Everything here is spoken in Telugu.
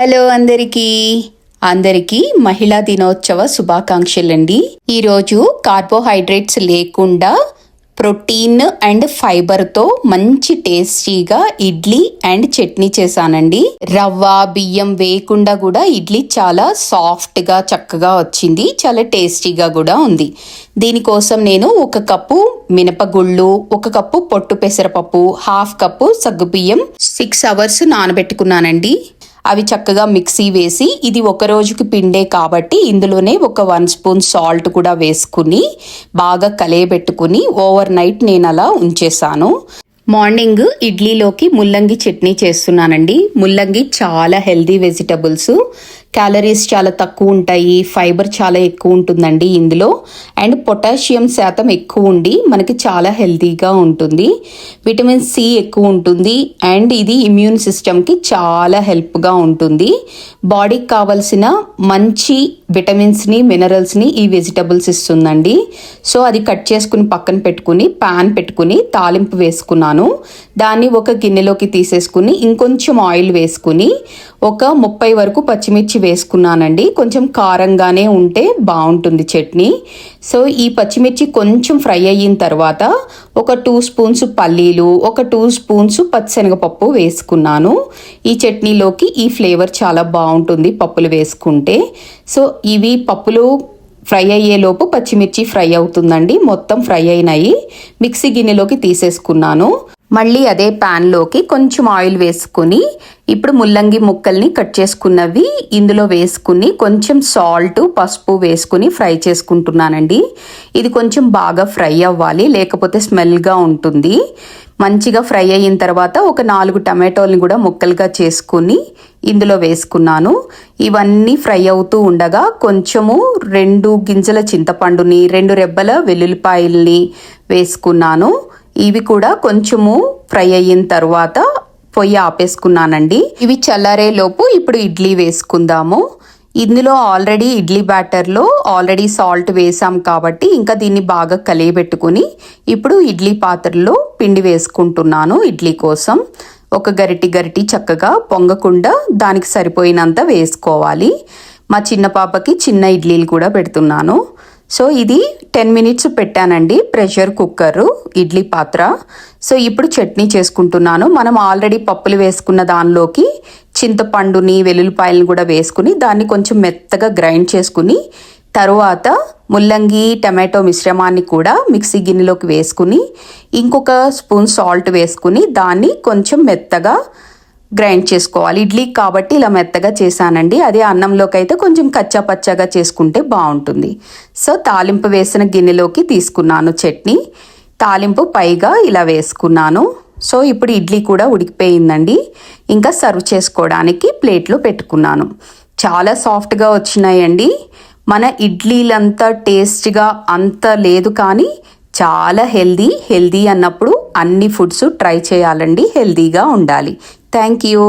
హలో అందరికీ మహిళా దినోత్సవ శుభాకాంక్షలండి. ఈరోజు కార్బోహైడ్రేట్స్ లేకుండా ప్రోటీన్ అండ్ ఫైబర్తో మంచి టేస్టీగా ఇడ్లీ అండ్ చట్నీ చేశానండి. రవ్వ బియ్యం వేయకుండా కూడా ఇడ్లీ చాలా సాఫ్ట్గా చక్కగా వచ్చింది. చాలా టేస్టీగా కూడా ఉంది. దీనికోసం నేను 1 కప్పు మినపగుళ్ళు, 1 కప్పు పొట్టు పెసరపప్పు, 1/2 కప్పు సగ్గుబియ్యం 6 అవర్స్ నానబెట్టుకున్నానండి. అవి చక్కగా మిక్సీ వేసి, ఇది ఒక రోజుకి పిండే కాబట్టి ఇందులోనే ఒక 1 స్పూన్ సాల్ట్ కూడా వేసుకుని బాగా కలయబెట్టుకుని ఓవర్ నైట్ నేను అలా ఉంచేసాను. మార్నింగ్ ఇడ్లీలోకి ముల్లంగి చట్నీ చేస్తున్నానండి. ముల్లంగి చాలా హెల్దీ వెజిటబుల్స్, క్యాలరీస్ చాలా తక్కువ ఉంటాయి, ఫైబర్ చాలా ఎక్కువ ఉంటుందండి ఇందులో, అండ్ పొటాషియం శాతం ఎక్కువ ఉండి మనకి చాలా హెల్దీగా ఉంటుంది. విటమిన్ సి ఎక్కువ ఉంటుంది అండ్ ఇది ఇమ్యూన్ సిస్టమ్కి చాలా హెల్ప్గా ఉంటుంది. బాడీకి కావాల్సిన మంచి విటమిన్స్ని మినరల్స్ని ఈ వెజిటబుల్స్ ఇస్తుందండి. సో అది కట్ చేసుకుని పక్కన పెట్టుకుని ప్యాన్ పెట్టుకుని తాలింపు వేసుకున్నాను. దాన్ని ఒక గిన్నెలోకి తీసేసుకుని ఇంకొంచెం ఆయిల్ వేసుకుని ఒక 30 వరకు పచ్చిమిర్చి వేసుకున్నానండి. కొంచెం కారంగానే ఉంటే బాగుంటుంది చట్నీ. సో ఈ పచ్చిమిర్చి కొంచెం ఫ్రై అయిన తర్వాత ఒక 2 స్పూన్స్ పల్లీలు, ఒక 2 స్పూన్స్ పచ్చిశనగపప్పు వేసుకున్నాను. ఈ చట్నీలోకి ఈ ఫ్లేవర్ చాలా బాగుంటుంది పప్పులు వేసుకుంటే. సో ఇవి పప్పులు ఫ్రై అయ్యేలోపు పచ్చిమిర్చి ఫ్రై అవుతుందండి. మొత్తం ఫ్రై అయినాయి. మిక్సీ గిన్నెలోకి తీసేసుకున్నాను. మళ్ళీ అదే ప్యాన్లోకి కొంచెం ఆయిల్ వేసుకుని ఇప్పుడు ముల్లంగి ముక్కల్ని కట్ చేసుకున్నవి ఇందులో వేసుకుని కొంచెం సాల్ట్, పసుపు వేసుకుని ఫ్రై చేసుకుంటున్నానండి. ఇది కొంచెం బాగా ఫ్రై అవ్వాలి, లేకపోతే స్మెల్గా ఉంటుంది. మంచిగా ఫ్రై అయిన తర్వాత ఒక 4 టమాటోల్ని కూడా ముక్కలుగా చేసుకుని ఇందులో వేసుకున్నాను. ఇవన్నీ ఫ్రై అవుతూ ఉండగా కొంచెము 2 గింజల చింతపండుని, 2 రెబ్బల వెల్లుల్లిపాయల్ని వేసుకున్నాను. ఇవి కూడా కొంచెము ఫ్రై అయిన తర్వాత పొయ్యి ఆపేసుకున్నానండి. ఇవి చల్లారే లోపు ఇప్పుడు ఇడ్లీ వేసుకుందాము. ఇందులో ఆల్రెడీ ఇడ్లీ బ్యాటర్లో ఆల్రెడీ సాల్ట్ వేసాం కాబట్టి ఇంకా దీన్ని బాగా కలియబెట్టుకుని ఇప్పుడు ఇడ్లీ పాత్రలో పిండి వేసుకుంటున్నాను. ఇడ్లీ కోసం ఒక గరిటి చక్కగా పొంగకుండా దానికి సరిపోయినంత వేసుకోవాలి. మా చిన్న పాపకి చిన్న ఇడ్లీలు కూడా పెడుతున్నాను. సో ఇది 10 మినిట్స్ పెట్టానండి ప్రెషర్ కుక్కర్ ఇడ్లీ పాత్ర. సో ఇప్పుడు చట్నీ చేసుకుంటున్నాను. మనం ఆల్రెడీ పప్పులు వేసుకున్న దానిలోకి చింతపండుని, వెల్లుల్లిపాయలను కూడా వేసుకుని దాన్ని కొంచెం మెత్తగా గ్రైండ్ చేసుకుని తరువాత ముల్లంగి టమాటో మిశ్రమాన్ని కూడా మిక్సీ గిన్నెలోకి వేసుకుని ఇంకొక స్పూన్ సాల్ట్ వేసుకుని దాన్ని కొంచెం మెత్తగా గ్రైండ్ చేసుకోవాలి. ఇడ్లీ కాబట్టి ఇలా మెత్తగా చేశానండి. అదే అన్నంలోకి అయితే కొంచెం కచ్చా పచ్చాగా చేసుకుంటే బాగుంటుంది. సో తాలింపు వేసిన గిన్నెలోకి తీసుకున్నాను చట్నీ. తాలింపు పైగా ఇలా వేసుకున్నాను. సో ఇప్పుడు ఇడ్లీ కూడా ఉడికిపోయిందండి. ఇంకా సర్వ్ చేసుకోవడానికి ప్లేట్లో పెట్టుకున్నాను. చాలా సాఫ్ట్గా వచ్చినాయండి. మన ఇడ్లీలంతా టేస్ట్గా అంత లేదు కానీ చాలా హెల్దీ అన్నప్పుడు అన్ని ఫుడ్స్ ట్రై చేయాలండి. హెల్దీగా ఉండాలి. Thank you.